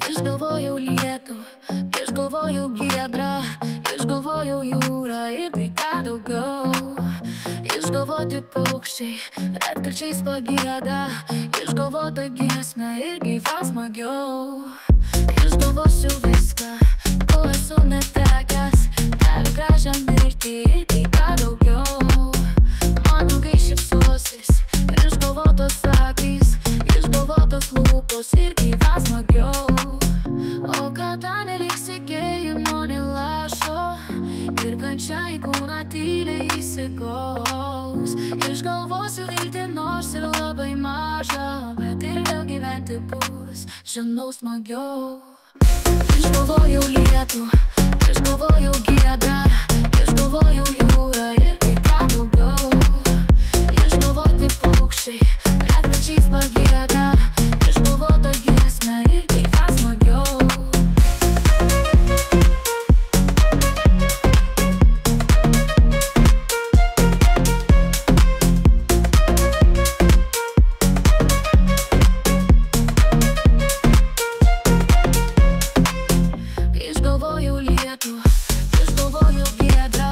Išgalvojau lietų, išgalvojau giedrą, išgalvojau jūrą ir tai ką daugiau. Išgalvoti paukščiai, retkarčiais pagieda, išgalvota giesmė ir gyva smagiau. Išgalvosiu viską, ko esu netekęs, keliu gražią mirtį ir tai ką daugiau. Man ilgai šypsosis, išgalvotos akys, išgalvotos lūpos ir gyva smagiau. O kada neliks tikėjimo nei lašo ir kančia į kūną tyliai įsigaus. Išgalvosiu viltį nors ir labai mažą, bet ir vėl gyventi bus, žinau, smagiau. Išgalvojau lietų, išgalvojau giedrą, išgalvojau jūrą ir tai ką daugiau. Išgalvoti paukščiai, retkarčiais pagieda, išgalvota giesmė ir gyva smagiau. Išgalvojau lietų, išgalvojau giedrą,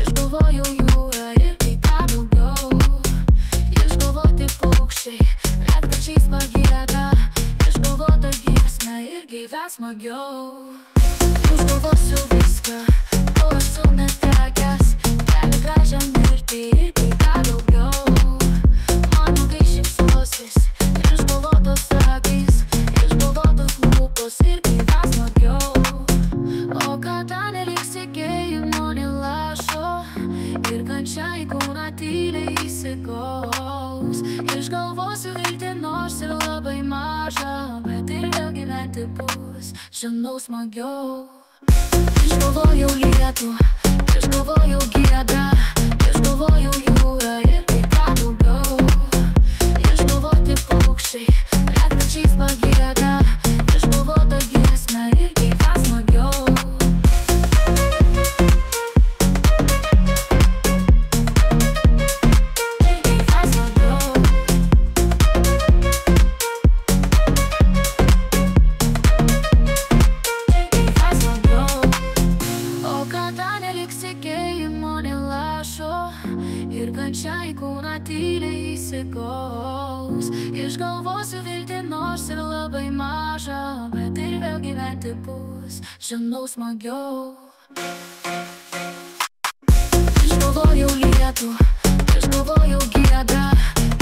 išgalvojau jūrą ir tai ką daugiau. Išgalvoti paukščiai, retkarčiais pagieda, išgalvota giesmė ir gyva smagiau. Išgalvosiu viską, ko esu netekęs, keliu gražią mirtį ir tai ką daugiau. Man ilgai šypsosis, išgalvotos akys, išgalvotos lūpos ir gyva smagiau. O kada neliks tikėjimo nei lašo ir kančia į kūną tyliai įsigaus. Išgalvosiu viltį nors ir labai mažą, bet ir vėl gyventi bus, žinau, smagiau. Išgalvojau lietų, išgalvojau giedrą, išgalvojau jūrą ir tai ką daugiau. Išgalvoti paukščiai, retkarčiais pagieda, išgalvota giesmė ir gyva smagiau. Ir kančia į kūną tyliai įsigaus. Išgalvosiu viltį nors ir labai mažą, bet ir vėl gyventi bus, žinau, smagiau. Išgalvojau lietų, išgalvojau giedrą,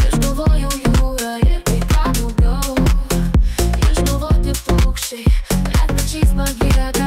išgalvojau jūrą ir tai ką daugiau. Išgalvoti paukščiai, retkarčiais pagieda,